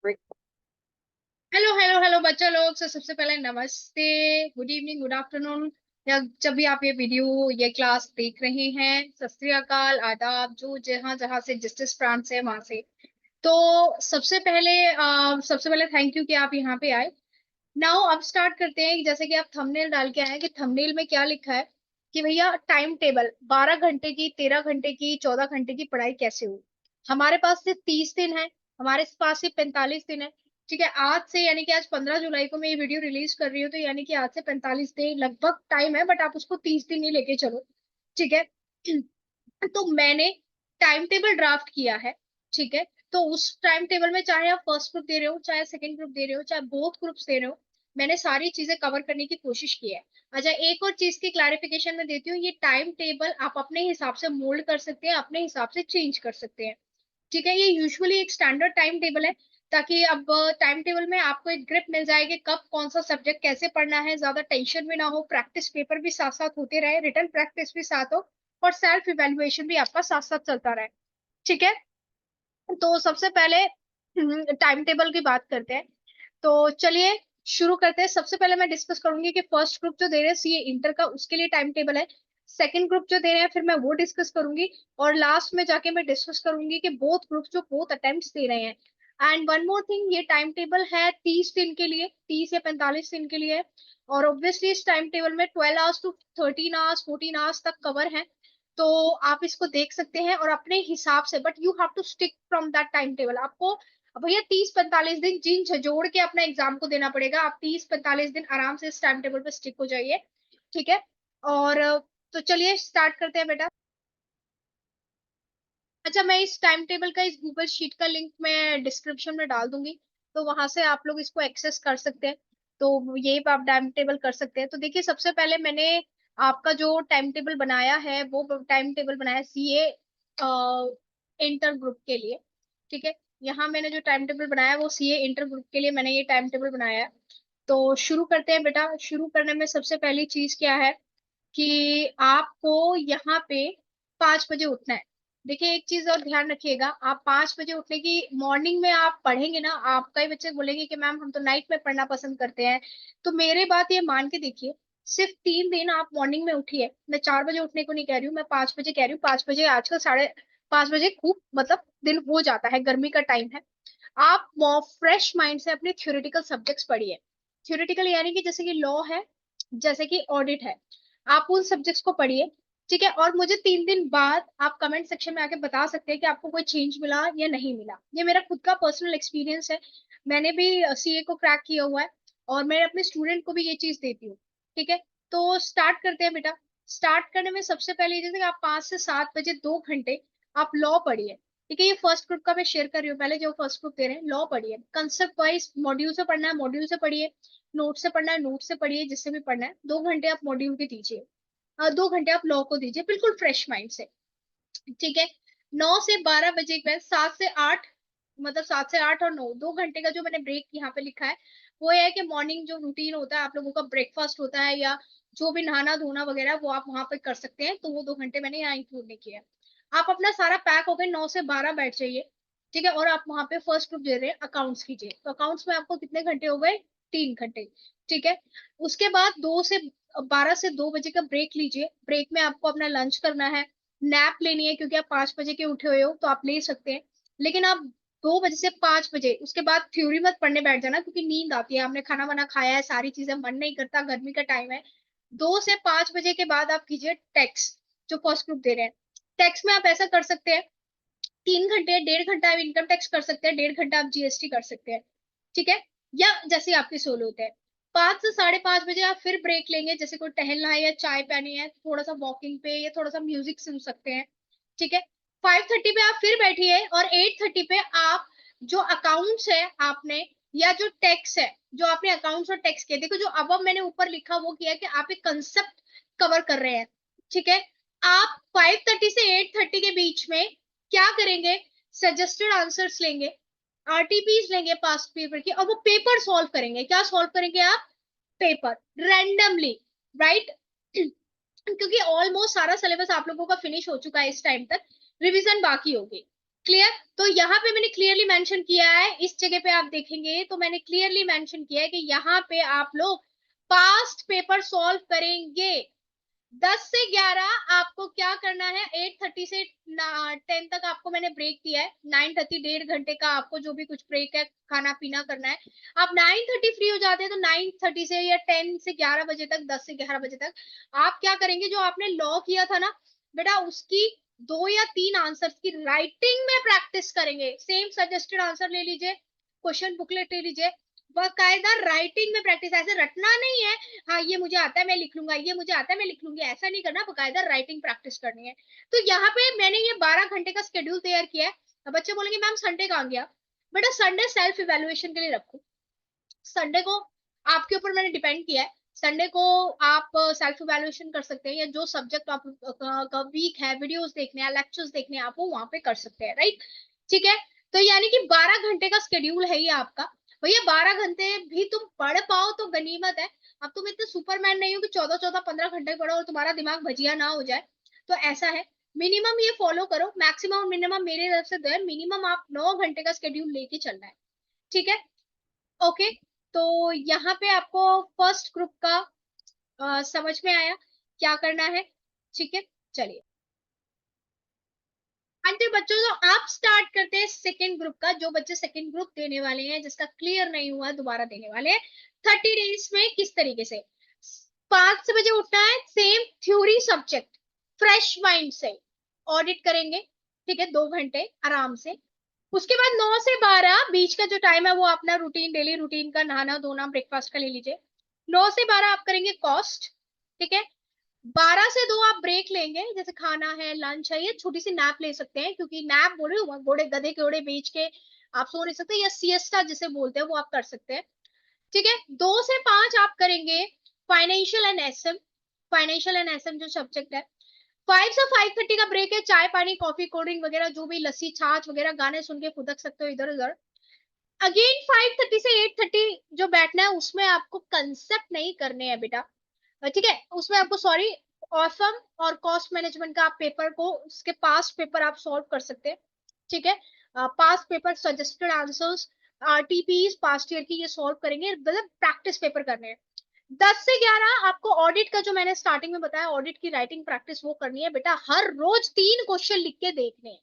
Hello hello hello बच्चा लोग। सबसे पहले नमस्ते, गुड इवनिंग, गुड आफ्टरनून, या जब भी आप ये वीडियो ये क्लास देख रहे हैं। सत श्री अकाल, आदाब, जो जहां जहां से जिस जिस प्रांत से वहां से। तो सबसे पहले थैंक यू कि आप यहाँ पे आए। नाउ अब स्टार्ट करते हैं। जैसे कि आप थंबनेल डाल के आए कि थंबनेल में क्या लिखा है कि भैया टाइम टेबल 12 घंटे की, 13 घंटे की, 14 घंटे की पढ़ाई कैसे हुई। हमारे पास सिर्फ 30 दिन है, हमारे पास सिर्फ 45 दिन है। ठीक है, आज से यानी कि आज 15 जुलाई को मैं ये वीडियो रिलीज कर रही हूँ, तो यानी कि आज से 45 दिन लगभग टाइम है, बट आप उसको 30 दिन ही लेके चलो। ठीक है। तो मैंने टाइम टेबल ड्राफ्ट किया है। ठीक है। तो उस टाइम टेबल में चाहे आप फर्स्ट ग्रुप दे रहे हो, चाहे सेकंड ग्रुप दे रहे हो, चाहे बोथ ग्रुप्स दे रहे हो, मैंने सारी चीजें कवर करने की कोशिश की है। अच्छा, एक और चीज की क्लैरिफिकेशन में देती हूँ, ये टाइम टेबल आप अपने हिसाब से मोल्ड कर सकते हैं, अपने हिसाब से चेंज कर सकते हैं। ठीक है, ये यूजुअली एक स्टैंडर्ड टाइम टेबल है, ताकि अब टाइम टेबल में आपको एक ग्रिप मिल जाएगी कब कौन सा सब्जेक्ट कैसे पढ़ना है, ज्यादा टेंशन भी ना हो, प्रैक्टिस पेपर भी साथ साथ होते रहे, रिटन प्रैक्टिस भी साथ हो, और सेल्फ इवेल्युएशन भी आपका साथ साथ चलता रहे। ठीक है। तो सबसे पहले टाइम टेबल की बात करते हैं। तो चलिए शुरू करते हैं। सबसे पहले मैं डिस्कस करूंगी कि फर्स्ट ग्रुप जो दे रहे हैं सीए इंटर का, उसके लिए टाइम टेबल है। सेकंड ग्रुप जो दे रहे हैं, फिर मैं वो डिस्कस करूंगी। और लास्ट में जाके मैं डिस्कस करूंगी कि बोथ ग्रुप जो बोथ अटेम्प्ट्स दे रहे हैं। एंड वन मोर थिंग, ये टाइम टेबल है 30 दिन के लिए, 30 या 45 दिन के लिए। और ऑब्वियसली इस टाइम टेबल में 12 आवर्स टू 13 आवर्स, 14 आवर्स तक कवर है। तो आप इसको देख सकते हैं और अपने हिसाब से, but you have to stick from that time table. आपको भैया 30-45 दिन जीन झोड़ के अपना एग्जाम को देना पड़ेगा। आप 30-45 दिन आराम से इस टाइम टेबल पे स्टिक हो जाइए। ठीक है। और तो चलिए स्टार्ट करते हैं बेटा। अच्छा, मैं इस टाइम टेबल का, इस गूगल शीट का लिंक मैं डिस्क्रिप्शन में डाल दूंगी, तो वहां से आप लोग इसको एक्सेस कर सकते हैं। तो ये आप टाइम टेबल कर सकते हैं। तो देखिए, सबसे पहले मैंने आपका जो टाइम टेबल बनाया है, वो टाइम टेबल बनाया सीए इंटर ग्रुप के लिए। ठीक है। यहाँ मैंने जो टाइम टेबल बनाया है, वो सीए इंटर ग्रुप के लिए मैंने ये टाइम टेबल बनाया है। तो शुरू करते हैं बेटा। शुरू करने में सबसे पहली चीज क्या है कि आपको यहाँ पे 5 बजे उठना है। देखिए, एक चीज और ध्यान रखिएगा, आप 5 बजे उठने की मॉर्निंग में आप पढ़ेंगे ना, आप कई बच्चे बोलेंगे कि मैम हम तो नाइट में पढ़ना पसंद करते हैं। तो मेरे बात ये मान के देखिए, सिर्फ 3 दिन आप मॉर्निंग में उठिए। मैं 4 बजे उठने को नहीं कह रही हूँ, मैं 5 बजे कह रही हूँ। 5 बजे, आजकल 5:30 बजे खूब मतलब दिन हो जाता है, गर्मी का टाइम है। आप फ्रेश माइंड से अपने थ्योरेटिकल सब्जेक्ट्स पढ़िए। थ्योरेटिकल यानी कि जैसे कि लॉ है, जैसे कि ऑडिट है, आप उन सब्जेक्ट्स को पढ़िए। ठीक है। और मुझे 3 दिन बाद आप कमेंट सेक्शन में आके बता सकते हैं कि आपको कोई चेंज मिला या नहीं मिला। ये मेरा खुद का पर्सनल एक्सपीरियंस है। मैंने भी सीए को क्रैक किया हुआ है, और मैं अपने स्टूडेंट को भी ये चीज देती हूँ। ठीक है। तो स्टार्ट करते हैं बेटा। स्टार्ट करने में सबसे पहले जैसे कि आप 5 से 7 बजे 2 घंटे आप लॉ पढ़िए। ठीक है, ये फर्स्ट ग्रुप का मैं शेयर कर रही हूँ। पहले जो फर्स्ट ग्रुप दे रहे हैं, लॉ पढ़िए, कंसेप्ट वाइज मॉड्यूल से पढ़ना है, मॉड्यूल से पढ़िए। नोट से पढ़ना है, नोट से पढ़िए, जिससे भी पढ़ना है। 2 घंटे आप मॉड्यूल के दीजिए, 2 घंटे आप लॉ को दीजिए, बिल्कुल फ्रेश माइंड से। ठीक है। 9 से 12 बजे के बाद 7 से 8, मतलब 7 से 8 और 9, 2 घंटे का जो मैंने ब्रेक यहाँ पे लिखा है, वो ये है कि मॉर्निंग जो रूटीन होता है आप लोगों का, ब्रेकफास्ट होता है या जो भी नहाना धोना वगैरह, वो आप वहां पे कर सकते हैं। तो वो 2 घंटे मैंने यहाँ इंक्लूड नहीं किया है। आप अपना सारा पैक हो गए, 9 से 12 बैठ जाइए। ठीक है। और आप वहां पे फर्स्ट ग्रुप दे रहे हैं अकाउंट्स कीजिए, तो अकाउंट्स में आपको कितने घंटे हो गए? 3 घंटे। ठीक है। उसके बाद 12 से 2 बजे का ब्रेक लीजिए। ब्रेक में आपको अपना लंच करना है, नैप लेनी है, क्योंकि आप 5 बजे के उठे हुए हो तो आप ले सकते हैं। लेकिन आप 2 बजे से 5 बजे उसके बाद थ्योरी मत पढ़ने बैठ जाना, क्योंकि नींद आती है, हमने खाना वाना खाया है, सारी चीजें मन नहीं करता, गर्मी का टाइम है। 2 से 5 बजे के बाद आप कीजिए टैक्स, जो फर्स्ट ग्रुप दे रहे हैं। टैक्स में आप ऐसा कर सकते हैं, 3 घंटे, 1.5 घंटा आप इनकम टैक्स कर सकते हैं, 1.5 घंटा आप जीएसटी कर सकते हैं। ठीक है। या जैसे आपकी सोलो है। 5 से 5:30 बजे आप फिर ब्रेक लेंगे, जैसे कोई टहलना है या चाय पानी है, थोड़ा सा वॉकिंग पे या थोड़ा सा म्यूजिक सुन सकते हैं। ठीक है। 5:30 पे आप फिर बैठिए, और 8:30 पे आप जो अकाउंट्स है आपने, या जो टैक्स है, जो आपने अकाउंट्स और टैक्स किए, देखो जो अब मैंने ऊपर लिखा वो किया है कि आप एक कंसेप्ट कवर कर रहे हैं। ठीक है। आप 5:30 से 8:30 के बीच में क्या करेंगे? सजेस्टेड आंसर्स लेंगे, आरटीपीज लेंगे पास्ट पेपर की, और वो पेपर सॉल्व करेंगे। क्या सॉल्व करेंगे आप? Paper, randomly, right. क्योंकि ऑलमोस्ट सारा सिलेबस आप लोगों का फिनिश हो चुका है इस टाइम तक, रिवीजन बाकी होगी। क्लियर। तो यहाँ पे मैंने क्लियरली मेंशन किया है, इस जगह पे आप देखेंगे तो मैंने क्लियरली मेंशन किया है कि यहाँ पे आप लोग पास्ट पेपर सॉल्व करेंगे। 10 से 11 आपको क्या करना है, 8:30 से 10 तक आपको मैंने ब्रेक दिया है, 9:30 1.5 घंटे का आपको जो भी कुछ ब्रेक है खाना पीना करना है। आप 9:30 फ्री हो जाते हैं तो 9:30 से या 10 से 11 बजे तक, 10 से 11 बजे तक आप क्या करेंगे, जो आपने लॉ किया था ना बेटा, उसकी 2 या 3 आंसर्स की राइटिंग में प्रैक्टिस करेंगे। सेम सजेस्टेड आंसर ले लीजिए, क्वेश्चन बुकलेट ले लीजिए, बकायदा राइटिंग में प्रैक्टिस। ऐसे रटना नहीं है, हाँ ये मुझे आता है मैं लिख लूंगा, ये मुझे आता है मैं लिख लूंगी, ऐसा नहीं करना, बकायदा राइटिंग प्रैक्टिस करनी है। तो यहाँ पे मैंने ये 12 घंटे का शेड्यूल तैयार किया है। अब बच्चे बोलेंगे मैम संडे कहाँ गया, बेटा संडे सेल्फ इवेल्युएशन के लिए रखो। संडे को आपके ऊपर मैंने डिपेंड किया है, संडे को आप सेल्फ इवेल्युएशन कर सकते हैं, या जो सब्जेक्ट आप का वीक है, वीडियोस देखने हैं, लेक्चर्स देखने हैं, आप वो वहां पे कर सकते हैं, राइट। ठीक है, तो यानी कि 12 घंटे का स्केड्यूल है ये आपका। भैया 12 घंटे भी तुम पढ़ पाओ तो गनीमत है। अब तुम इतने सुपरमैन नहीं हो कि 14-14 15 घंटे पढ़ो और तुम्हारा दिमाग भजिया ना हो जाए। तो ऐसा है, मिनिमम ये फॉलो करो, मैक्सिमम मिनिमम मेरे तरफ से 2 है, मिनिमम आप 9 घंटे का स्केड्यूल लेके चलना है। ठीक है, ओके। तो यहाँ पे आपको फर्स्ट ग्रुप का समझ में आया क्या करना है। ठीक है, चलिए। हाँ जी बच्चों, तो आप स्टार्ट करते हैं सेकेंड ग्रुप का। जो बच्चे सेकेंड ग्रुप देने वाले हैं, जिसका क्लियर नहीं हुआ दोबारा देने वाले हैं, 30 डेज में किस तरीके से 5 बजे उठना है, same theory subject fresh mind से ऑडिट करेंगे। ठीक है, 2 घंटे आराम से। उसके बाद 9 से 12 बीच का जो टाइम है वो अपना रूटीन, डेली रूटीन का नहाना धोना ब्रेकफास्ट का ले लीजिए। 9 से 12 आप करेंगे कॉस्ट। ठीक है, 12 से 2 आप ब्रेक लेंगे, जैसे खाना है, लंच है, या छोटी सी नैप ले सकते हैं, क्योंकि नैप बोल रही हूँ, घोड़े गधे के घोड़े बेच के आप सो नहीं सकते, या सिएस्टा जिसे बोलते हैं वो आप कर सकते हैं। ठीक है, 2 से 5 आप करेंगे financial and SM. Financial and SM जो सब्जेक्ट है। 5 से 5:30 का ब्रेक है, चाय पानी कॉफी कोल्ड ड्रिंक वगैरह जो भी लस्सी छाछ वगैरह गाने सुन के फुदक सकते हो इधर उधर। अगेन 5:30 से 8:30 जो बैठना है, उसमें आपको कंसेप्ट नहीं करने हैं बेटा। ठीक है, उसमें आपको सॉरी ऑसम और कॉस्ट मैनेजमेंट का आप पेपर को, उसके पास्ट पेपर आप सॉल्व कर सकते हैं। ठीक है, past paper suggested answers RTPs past year की ये सॉल्व करेंगे, मतलब प्रैक्टिस पेपर करने हैं। 10 से 11 आपको ऑडिट का, जो मैंने स्टार्टिंग में बताया, ऑडिट की राइटिंग प्रैक्टिस वो करनी है बेटा। हर रोज 3 क्वेश्चन लिख के देखने हैं।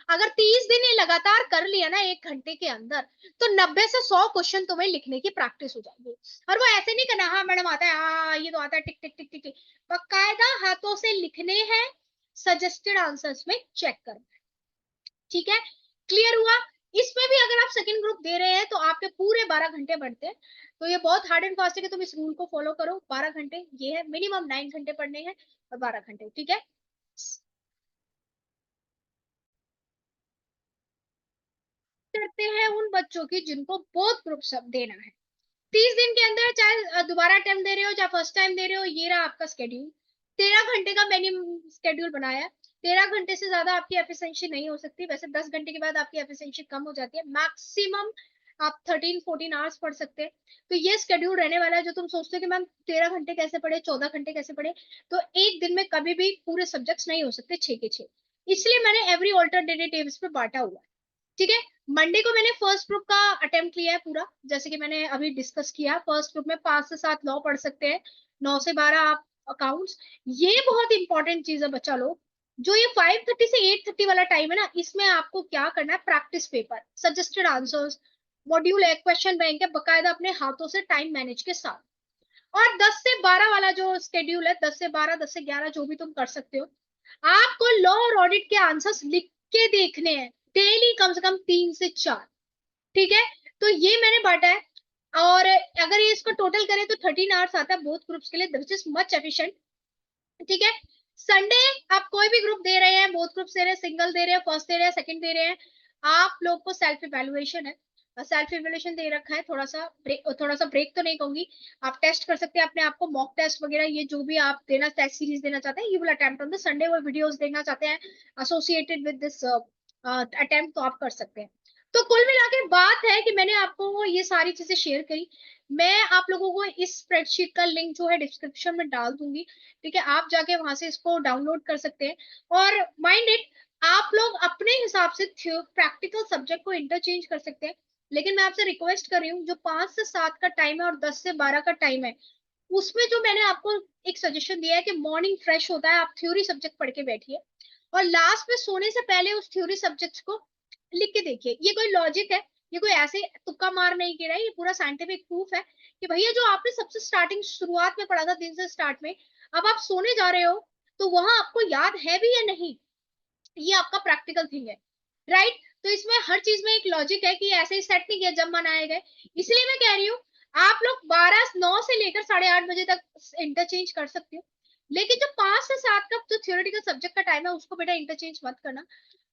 अगर 30 दिन ये लगातार कर लिया ना 1 घंटे के अंदर, तो 90 से 100 क्वेश्चन तुम्हें लिखने की प्रैक्टिस हो जाएगी। और वो ऐसे नहीं करना, हाँ मैडम आता है, हाँ ये तो आता है, टिक टिक टिक टिक टिक, बकायदा हाथों से लिखने हैं, सजेस्टेड आंसर्स में चेक करना है। ठीक है, क्लियर हुआ। इसमें भी अगर आप सेकंड ग्रुप दे रहे हैं तो आपके पूरे 12 घंटे बढ़ते हैं। तो ये बहुत हार्ड एंड फास्ट है कि तुम इस रूल को फॉलो करो। 12 घंटे ये है, मिनिमम 9 घंटे पढ़ने हैं और 12 घंटे। ठीक है, करते हैं उन बच्चों की जिनको बोथ ग्रुप सब देना है। 30 दिन के अंदर, चाहे दोबारा अटेम्प्ट दे रहे हो चाहे फर्स्ट टाइम दे रहे हो, ये रहा आपका स्केड्यूल। 13 घंटे का मैंने स्केड्यूल बनाया। 13 घंटे से ज्यादा आपकी एफिशिएंसी नहीं हो सकती। वैसे 10 घंटे के बाद आपकी एफिशिएंसी कम हो जाती है, मैक्सिमम आप 13-14 आवर्स पढ़ सकते हैं। तो ये स्केड्यूल रहने वाला है। जो तुम सोचते हो कि मैम 13 घंटे कैसे पढ़े, 14 घंटे कैसे पढ़े, तो एक दिन में कभी भी पूरे सब्जेक्ट्स नहीं हो सकते 6 के 6। इसलिए मैंने एवरी ऑल्टरनेटिव्स पे बांटा हुआ है। ठीक है, मंडे को मैंने फर्स्ट ग्रुप का अटेम्प्ट लिया है पूरा, जैसे कि मैंने अभी डिस्कस किया। फर्स्ट ग्रुप में 5 से 7 लॉ पढ़ सकते हैं, 9 से 12 आप अकाउंट्स। ये बहुत इंपॉर्टेंट चीज है बच्चा लोग, जो ये 5:30 से 8:30 वाला टाइम है ना, इसमें आपको क्या करना है, practice paper suggested answers module है, क्वेश्चन बैंक है, बकायदा अपने हाथों से टाइम मैनेज के साथ। और 10 से 12 वाला जो स्केड्यूल है, 10 से 12 10 से 11 जो भी तुम कर सकते हो, आपको लॉ और ऑडिट के आंसर्स लिख के देखने हैं डेली, कम से कम 3 से 4। ठीक है, तो ये मैंने बांटा है। और अगर ये इसको टोटल करें तो 13 आवर्स आता है बोथ ग्रुप्स के लिए, विच इज मच एफिशिएंट। ठीक है, संडे आप कोई भी ग्रुप दे रहे हैं, बोथ ग्रुप दे रहे हैं, सिंगल दे रहे हैं, फर्स्ट दे रहे हैं, सेकंड दे रहे हैं, आप लोग को सेल्फ इवेल्युएशन है। सेल्फ इवेल्युएशन दे रखा है, थोड़ा सा ब्रेक तो नहीं कहूंगी, आप टेस्ट कर सकते हैं अपने आप को, मॉक टेस्ट वगैरह, ये जो भी आप देना, टेस्ट सीरीज देना चाहते हैं, you will attempt on the Sunday, वो वीडियोस देखना चाहते हैं एसोसिएटेड विद दिस अटेम्प्ट, तो आप कर सकते हैं। तो कुल मिला के बात है कि मैंने आपको ये सारी चीजें शेयर करी। मैं आप लोगों को इस स्प्रेडशीट का लिंक जो है डिस्क्रिप्शन में डाल दूंगी। ठीक है, आप जाके वहां से इसको डाउनलोड कर सकते हैं। और माइंड इट, आप लोग अपने हिसाब से प्रैक्टिकल सब्जेक्ट को इंटरचेंज कर सकते हैं, लेकिन मैं आपसे रिक्वेस्ट कर रही हूँ, जो 5 से 7 का टाइम है और 10 से 12 का टाइम है, उसमें जो मैंने आपको एक सजेशन दिया है कि मॉर्निंग फ्रेश होता है, आप थ्योरी सब्जेक्ट पढ़ के बैठिए और लास्ट में सोने से पहले उस थ्योरी सब्जेक्ट को लिख के देखिए। ये कोई लॉजिक है, ये कोई ऐसे तुक्का मार नहीं गिरा है, ये पूरा साइंटिफिक प्रूफ है कि भैया जो आपने सबसे स्टार्टिंग शुरुआत में पढ़ा था दिन से स्टार्ट में, अब आप सोने जा रहे हो तो वहां आपको याद है भी या नहीं, ये आपका प्रैक्टिकल थिंग है, राइट। तो इसमें हर चीज में एक लॉजिक है कि ऐसे ही सेट नहीं किया जब मन आए गए। इसलिए मैं कह रही हूँ आप लोग 9 से लेकर 8:30 बजे तक इंटरचेंज कर सकते हो, लेकिन जो 5 से 7 का जो थियोरेटिकल सब्जेक्ट का टाइम है उसको बेटा इंटरचेंज मत करना।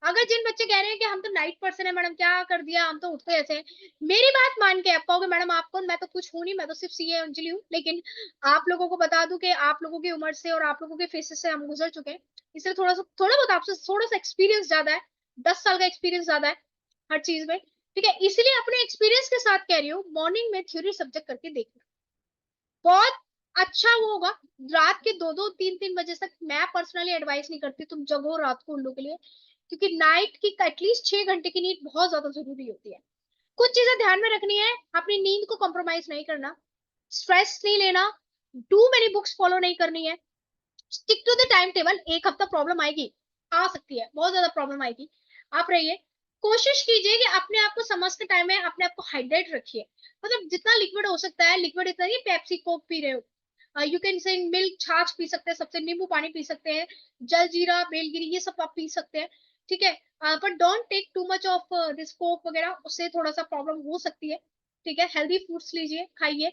अगर जिन बच्चे कह रहे हैं कि हम तो नाइट पर्सन है मैडम, क्या कर दिया, हम तो उठते ऐसे हैं, मेरी बात मान के आप कहोगे मैडम आपको, मैं तो कुछ हूं नहीं, मैं तो सिर्फ सीए अंजलि हूँ, लेकिन आप लोगों को बता दूं कि आप लोगों की उम्र से और आप लोगों के फेसेस से हम गुजर चुके हैं, इसलिए थोड़ा बहुत आपसे थोड़ा सा एक्सपीरियंस ज्यादा है, 10 साल का एक्सपीरियंस ज्यादा है हर चीज में, ठीक है। इसलिए अपने एक्सपीरियंस के साथ कह रही हूँ मॉर्निंग में थ्योरी सब्जेक्ट करके देखना बहुत अच्छा वो होगा। रात के 2-2 3-3 बजे तक मैं पर्सनली एडवाइस नहीं करती तुम जगो रात को उन लोगों के लिए, क्योंकि नाइट की एटलीस्ट 6 घंटे की नींद बहुत ज्यादा जरूरी होती है। कुछ चीजें ध्यान में रखनी है, अपनी नींद को कॉम्प्रोमाइज नहीं करना, स्ट्रेस नहीं लेना, टू मेनी बुक्स फॉलो नहीं करनी है, stick to the time table. एक हफ्ता प्रॉब्लम आएगी, आ सकती है, बहुत ज्यादा प्रॉब्लम आएगी, आप रहिए, कोशिश कीजिए कि अपने आप को समझ के टाइम में अपने आप को हाइड्रेट रखिए, मतलब जितना लिक्विड हो सकता है लिक्विड, इतना ही पेप्सी कोक पी रहे हो, यू कैन से मिल्क छाछ पी सकते हैं, सबसे नींबू पानी पी सकते हैं, जल जीरा बेलगिरी ये सब आप पी सकते हैं, ठीक है। But don't take too much of this coke वगैरह, उससे थोड़ा सा प्रॉब्लम हो सकती है, ठीक है। हेल्दी फूड्स लीजिए, खाइए,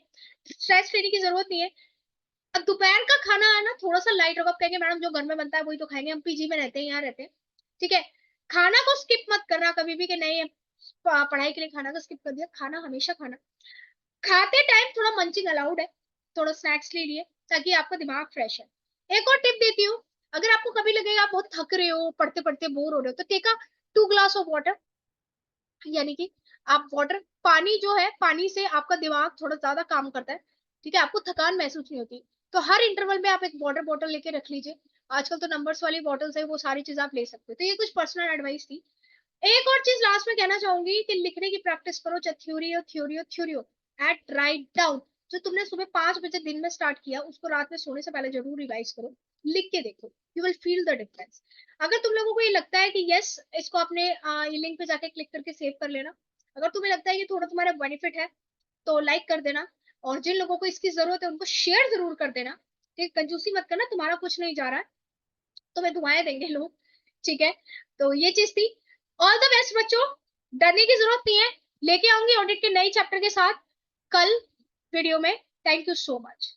स्ट्रेस लेने की जरूरत नहीं है। अब दोपहर का खाना है ना थोड़ा सा लाइट होगा, आप कहेंगे मैडम जो घर में बनता है वही तो खाएंगे, हम पीजी में रहते हैं, यहाँ रहते हैं, ठीक है। खाना को स्किप मत करना कभी भी कि नहीं पढ़ाई के लिए खाना को स्किप कर दिया, खाना हमेशा खाना, खाते टाइम थोड़ा मंचिंग अलाउड है, थोड़ा स्नैक्स ले लिए ताकि आपका दिमाग फ्रेश है। एक और टिप देती हूँ, अगर आपको कभी लगेगा आप बहुत थक रहे हो, पढ़ते पढ़ते बोर हो रहे हो, तो take a 2 glass of water, यानी कि आप वाटर, पानी जो है, पानी से आपका दिमाग थोड़ा ज्यादा काम करता है, ठीक है, आपको थकान महसूस नहीं होती। तो हर इंटरवल में आप एक वाटर बॉटल लेके रख लीजिए, आजकल तो नंबर्स वाली बॉटल्स है, वो सारी चीज आप ले सकते हो। तो ये कुछ पर्सनल एडवाइस थी। एक और चीज लास्ट में कहना चाहूंगी कि लिखने की प्रैक्टिस करो, चाहे थ्योरी हो, एट राइट डाउन, जो तुमने सुबह 5 बजे दिन में स्टार्ट किया उसको रात में सोने से पहले जरूर रिवाइज करो, लिख के देखो, you will feel the difference. अगर तुम लोगों को ये लगता है कि यस इसको अपने ये लिंक पे जाके क्लिक करके सेव कर लेना, अगर तुम्हें लगता है कि थोड़ा तुम्हारा बेनिफिट है तो लाइक कर देना, और जिन लोगों को इसकी जरूरत है उनको शेयर जरूर कर देना, ठीक, कंजूसी मत करना, तुम्हारा कुछ नहीं जा रहा है, तुम्हें दुआएं देंगे लोग, ठीक है। तो ये चीज थी। ऑल द बेस्ट बच्चों, डरने की जरूरत नहीं है, लेके आऊंगी ऑडिट के नए चैप्टर के साथ कल वीडियो में। Thank you so much.